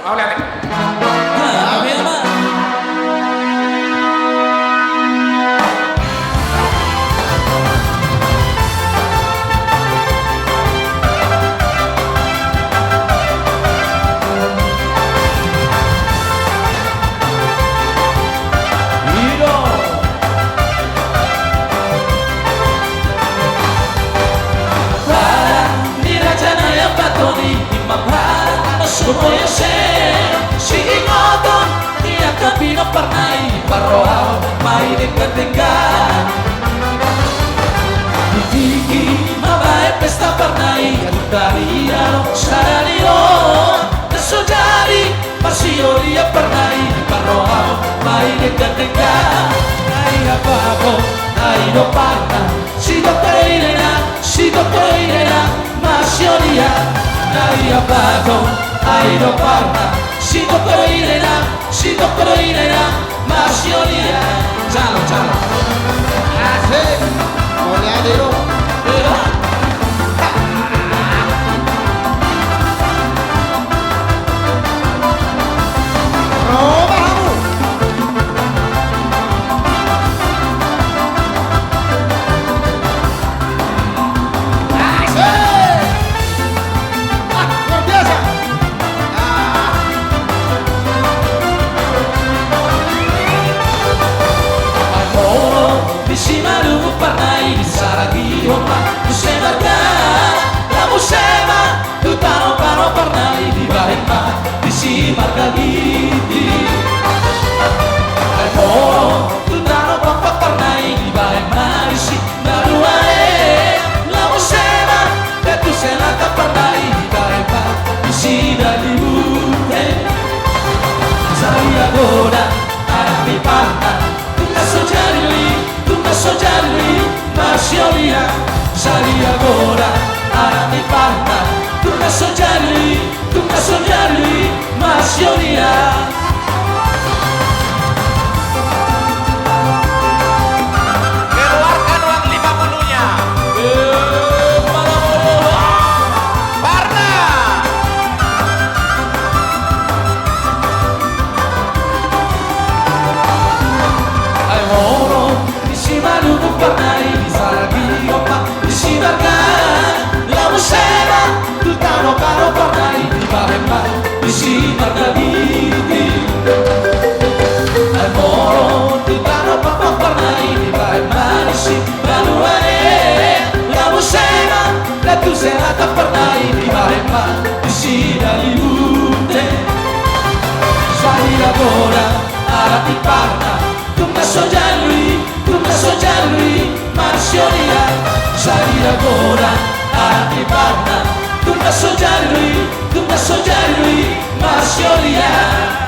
Mau lihat nih. Nah, memang. Semuanya si ingoton dia kabino pernah paroal mai dekat-dekat Diki mabai pesta pernah Tariano saralio Nesojari Masio dia pernah paroal mai dekat-dekat Ai apa-apa Ai do parna Si dokter Irena Masio dia Ai apa-apa Ai do parna, si dokter Irena, Masio dia. Calo. Asik. Boleh ada yuk. Si margagiti al moro tutano papà parnai di bare marisi da luare la musema che tu sei nata parnai di bare pa di si da di bute sai agora mi parla tu me soggiari lui Marsiolia sai agora mi parla tu me soggiari Marsiolia Keluarkan uang 50-nya. Parna. Al moro di Simaluku pernah di Saragi opa di Simarga la musema tutano caro pernah di Baremba di Simargagiti al moro tutano papa pernah di Baremba di Simaluare la musema la tu serata pernah di Baremba di Sidaliute Sali lavora alla ti parla tu me soggià lui Marsiolia Sali lavora alla ti parla tu me soggià lui Marsiolia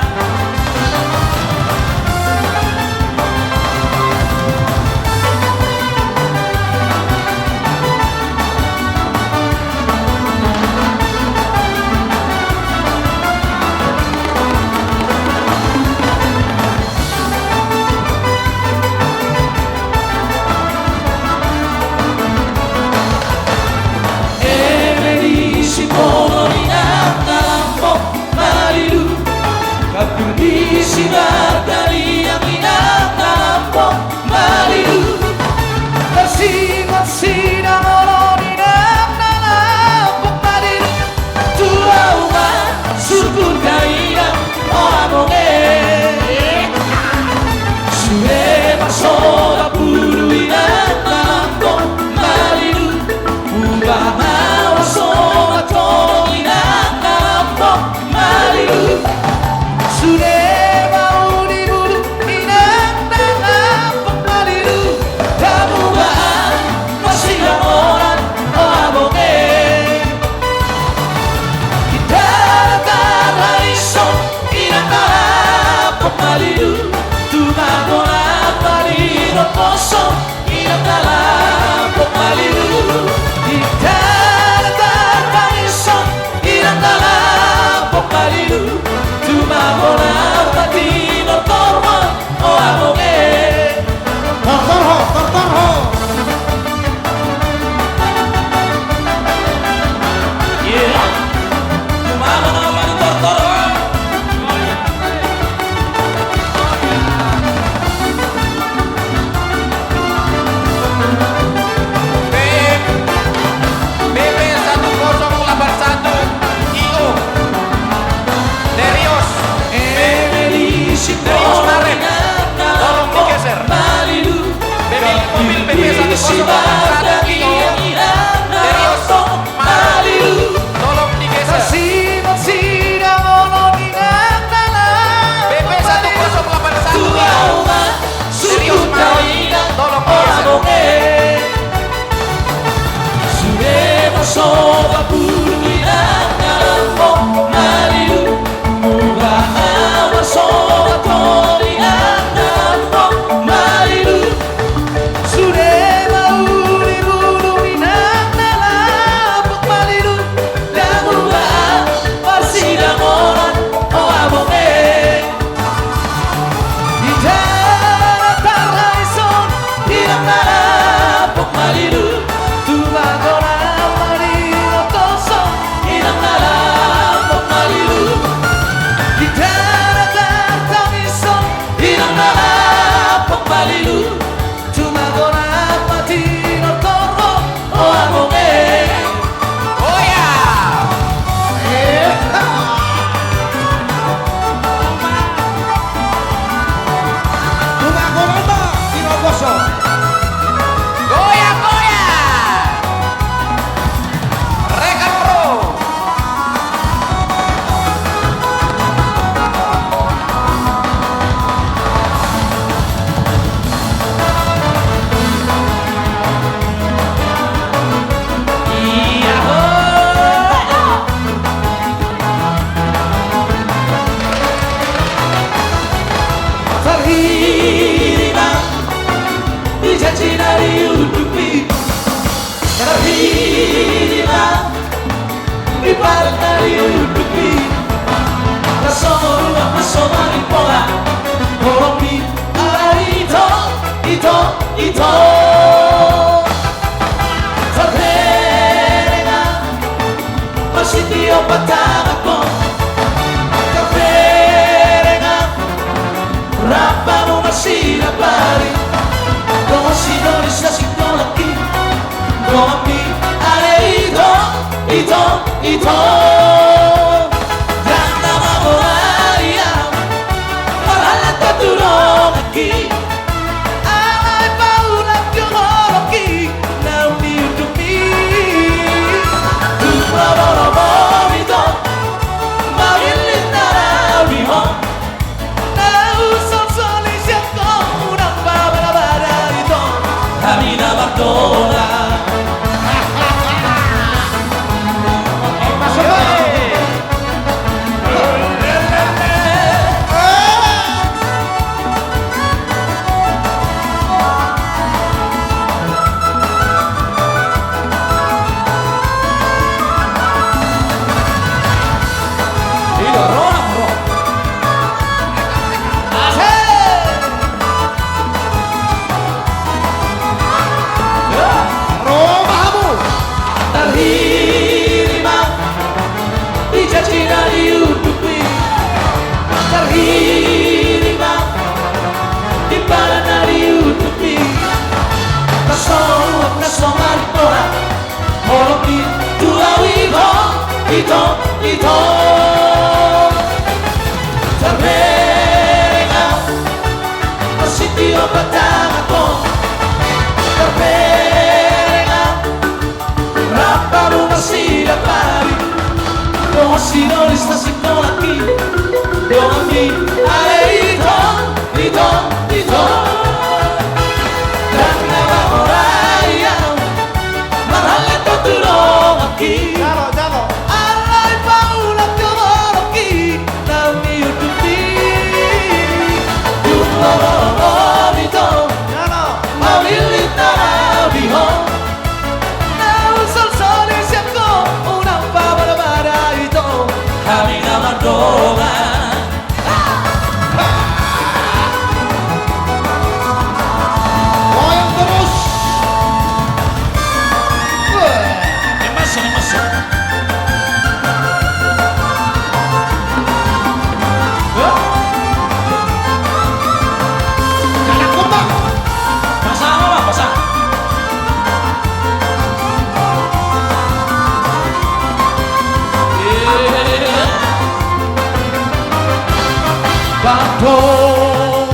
Cuando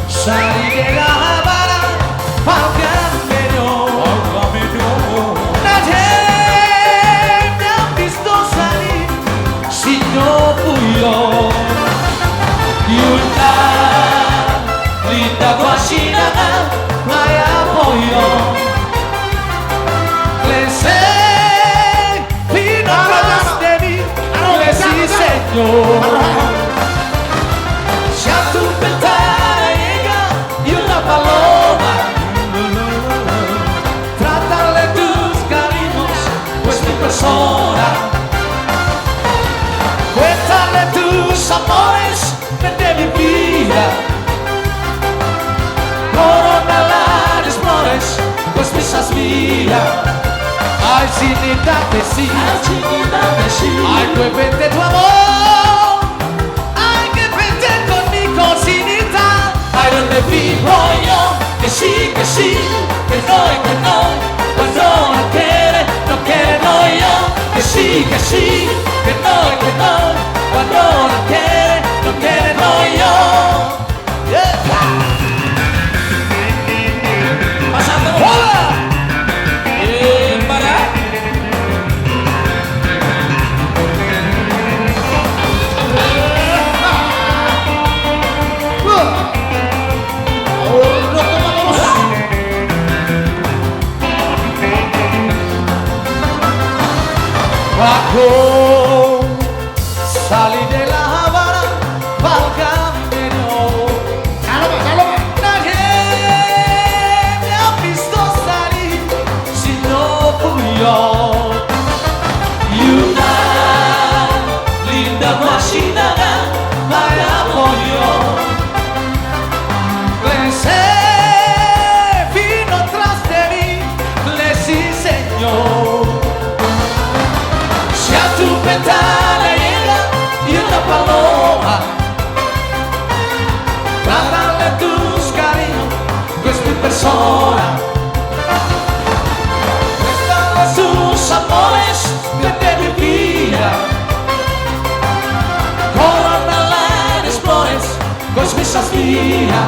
salí de La Habana al camino, nadie me ha visto salir si no fui yo. Y una linda guachina me apoyó. Le sé, vino atrás de mí, le sí señor. Si a tu ventana llega y una paloma, trátale tus cariños, pues mi persona. Cuéntale tus amores de mi vida. Corona la explores, pues pisas mía. Ay, chinita, que sí. Ay, pues vente tu amor. Ay, que vente conmigo, chinita. Ay, donde vivo yo, que sí, que no y que no. Cuando no quiere, no yo. Que sí, que no y que no. Cuando no quiere, no yo. Yeah. Pasando bola. Para. Cuando salí de La Habana pa'l camino, nadie me ha visto salir si no fui yo. Y una linda guachina me apoyó. Pensé, vino tras de mí, le sí señor. Si a tu ventana llega y una paloma, trátale tus cariños, pues mi persona. Cuéntale tus amores de mi vida. Corona la explores, pues mis mía.